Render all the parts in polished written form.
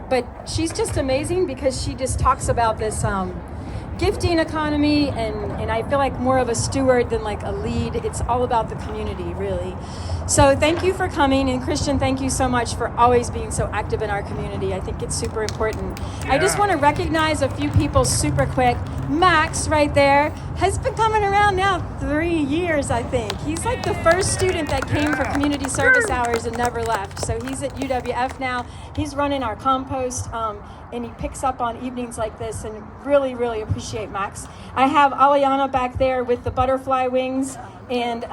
but she's just amazing because she just talks about this gifting economy, and I feel like more of a steward than like a lead. It's all about the community, really. So thank you for coming, and Christian, thank you so much for always being so active in our community. I think it's super important. Yeah. I just want to recognize a few people super quick. Max, right there, has been coming around now 3 years, I think. He's like the first student that came for community service hours and never left. So he's at UWF now. He's running our compost, and he picks up on evenings like this, and really, really appreciate Max. I have Aliana back there with the butterfly wings, and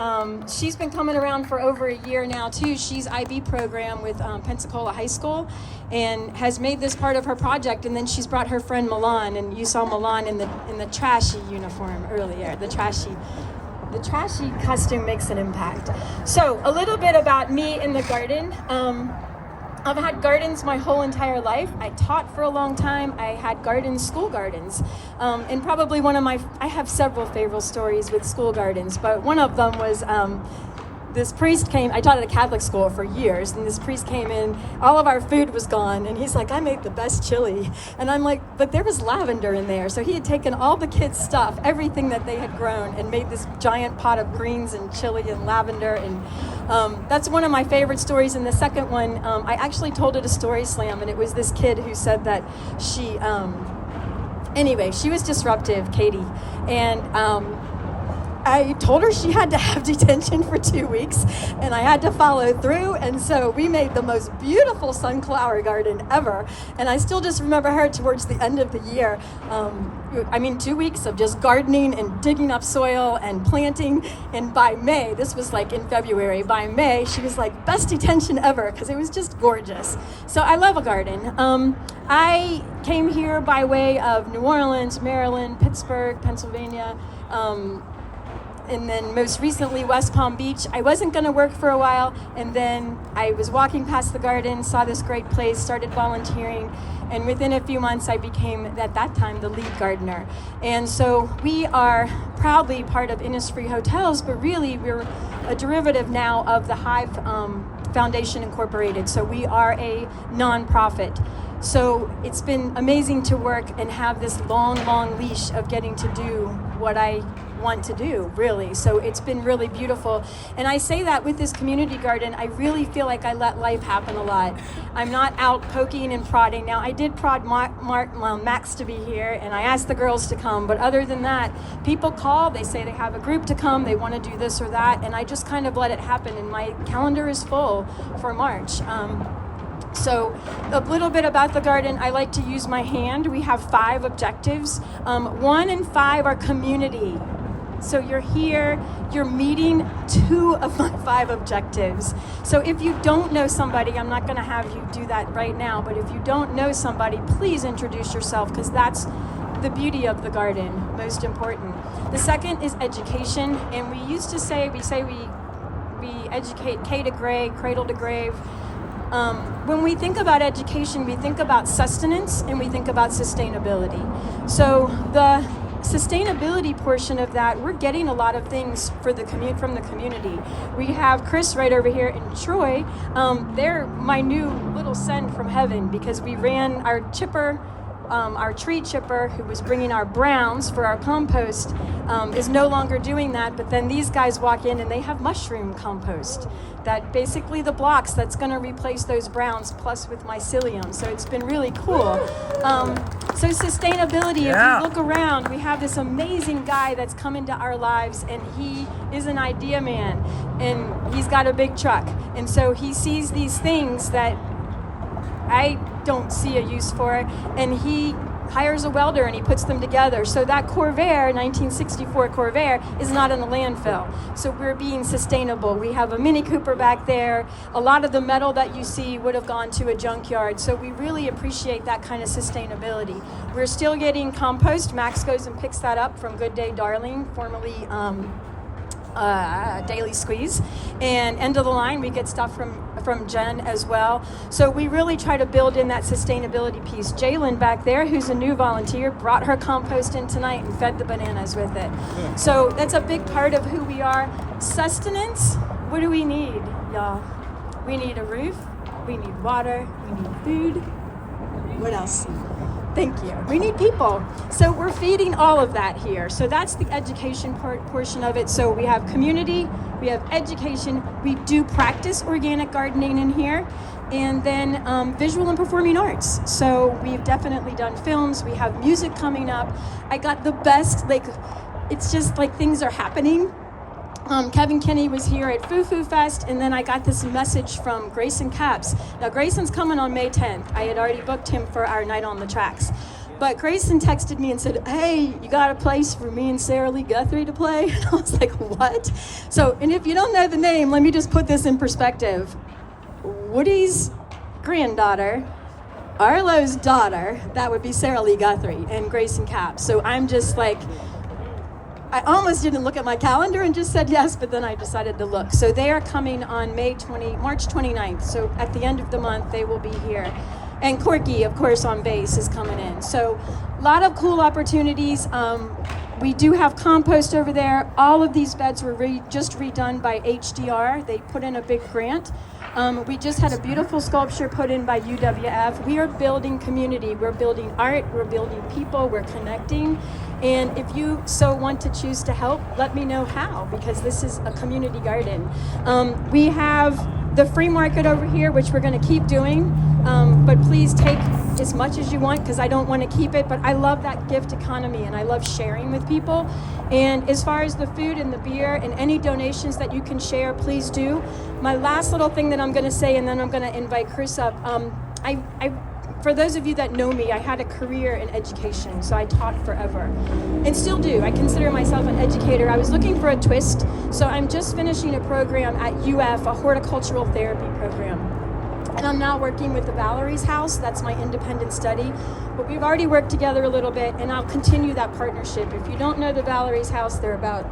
she's been coming around for over a year now too. She's IB program with Pensacola High School and has made this part of her project, and then she's brought her friend Milan, and you saw Milan in the trashy uniform earlier. The trashy costume makes an impact. So a little bit about me in the garden. I've had gardens my whole entire life. I taught for a long time. I had gardens, school gardens. And probably I have several favorite stories with school gardens, but one of them was this priest came. I taught at a Catholic school for years, and this priest came in, all of our food was gone, and he's like, I made the best chili. And I'm like, but there was lavender in there. So he had taken all the kids' stuff, everything that they had grown, and made this giant pot of greens and chili and lavender. And that's one of my favorite stories. And the second one, I actually told at a story slam, and it was this kid who said that she was disruptive, Katie, and I told her she had to have detention for 2 weeks, and I had to follow through, and so we made the most beautiful sunflower garden ever, and I still just remember her towards the end of the year. 2 weeks of just gardening and digging up soil and planting, and by May, this was like in February, by May, she was like, best detention ever, because it was just gorgeous. So I love a garden. I came here by way of New Orleans, Maryland, Pittsburgh, Pennsylvania, and then most recently West Palm Beach. I wasn't going to work for a while, and then I was walking past the garden, saw this great place, started volunteering, and within a few months I became, at that time, the lead gardener. And so we are proudly part of Innisfree Hotels, but really we're a derivative now of the Hive Foundation Incorporated. So we are a nonprofit. So it's been amazing to work and have this long, long leash of getting to do what I want to do, really. So it's been really beautiful. And I say that with this community garden, I really feel like I let life happen a lot. I'm not out poking and prodding. Now, I did prod Max to be here, and I asked the girls to come, but other than that, people call, they say they have a group to come, they want to do this or that, and I just kind of let it happen, and my calendar is full for March. So a little bit about the garden. I like to use my hand. We have 5 objectives. 1 and 5 are community. So you're here, you're meeting 2 of my 5 objectives. So if you don't know somebody, I'm not going to have you do that right now, but if you don't know somebody, please introduce yourself, because that's the beauty of the garden, most important. The second is education, and we used to say, we educate K to grave, cradle to grave. When we think about education, we think about sustenance and we think about sustainability. So the sustainability portion of that, we're getting a lot of things from the community. We have Chris right over here in Troy. They're my new little send from heaven, because we ran our chipper, our tree chipper, who was bringing our browns for our compost, is no longer doing that, but then these guys walk in and they have mushroom compost, that basically the blocks that's going to replace those browns, plus with mycelium. So it's been really cool. So sustainability, if you look around, we have this amazing guy that's come into our lives, and he is an idea man, and he's got a big truck, and so he sees these things that I don't see a use for, and he hires a welder and he puts them together. So that Corvair, 1964 Corvair, is not in a landfill. So we're being sustainable. We have a Mini Cooper back there. A lot of the metal that you see would have gone to a junkyard. So we really appreciate that kind of sustainability. We're still getting compost. Max goes and picks that up from Good Day Darling, formerly Daily Squeeze, and end of the line we get stuff from Jen as well. So we really try to build in that sustainability piece. Jalen back there, who's a new volunteer, brought her compost in tonight and fed the bananas with it. So that's a big part of who we are. Sustenance, what do we need, y'all? We need a roof, we need water, we need food, Yes. Thank you. We need people. So we're feeding all of that here. So that's the education portion of it. So we have community, we have education, we do practice organic gardening in here, and then visual and performing arts. So we've definitely done films, we have music coming up. I got the best, it's just like things are happening. Kevin Kinney was here at Foo Foo Fest, and then I got this message from Grayson Capps. Now, Grayson's coming on May 10th. I had already booked him for our Night on the Tracks. But Grayson texted me and said, hey, you got a place for me and Sarah Lee Guthrie to play? And I was like, what? So, and if you don't know the name, let me just put this in perspective. Woody's granddaughter, Arlo's daughter, that would be Sarah Lee Guthrie and Grayson Capps. So I'm just like, I almost didn't look at my calendar and just said yes, but then I decided to look. So they are coming on March 29th. So at the end of the month, they will be here. And Corky, of course, on bass is coming in. So a lot of cool opportunities. We do have compost over there. All of these beds were just redone by HDR. They put in a big grant. We just had a beautiful sculpture put in by UWF. We are building community. We're building art. We're building people. We're connecting. And if you so want to choose to help, let me know how, because this is a community garden. We have the free market over here, which we're going to keep doing. But please take as much as you want, because I don't want to keep it. But I love that gift economy, and I love sharing with people. And as far as the food and the beer and any donations that you can share, please do. My last little thing that I'm going to say, and then I'm going to invite Chris up. For those of you that know me, I had a career in education, so I taught forever, and still do. I consider myself an educator. I was looking for a twist, so I'm just finishing a program at UF, a horticultural therapy program. And I'm now working with the Valerie's House. That's my independent study. But we've already worked together a little bit, and I'll continue that partnership. If you don't know the Valerie's House, they're about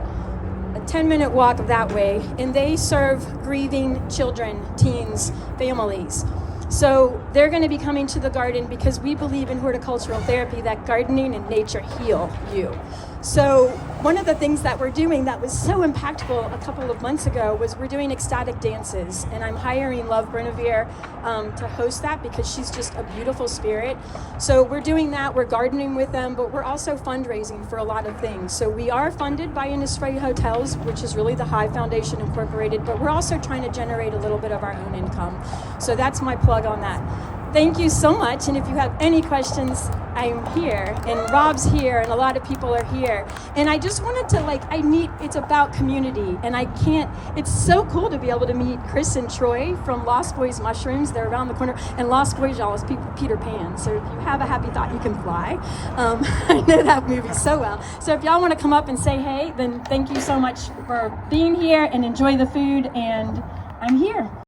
a 10-minute walk that way, and they serve grieving children, teens, families. So they're going to be coming to the garden because we believe in horticultural therapy that gardening and nature heal you. So one of the things that we're doing that was so impactful a couple of months ago was we're doing ecstatic dances, and I'm hiring Love Brenevere to host that because she's just a beautiful spirit. So we're doing that, we're gardening with them, but we're also fundraising for a lot of things. So we are funded by Innisfree Hotels, which is really the High Foundation Incorporated, but we're also trying to generate a little bit of our own income. So that's my plug on that. Thank you so much, and if you have any questions, I'm here, and Rob's here, and a lot of people are here. And I just wanted to, it's about community, and it's so cool to be able to meet Chris and Troy from Lost Boys Mushrooms. They're around the corner, and Lost Boys, y'all, is Peter Pan. So if you have a happy thought, you can fly. I know that movie so well. So if y'all want to come up and say hey, then thank you so much for being here, and enjoy the food, and I'm here.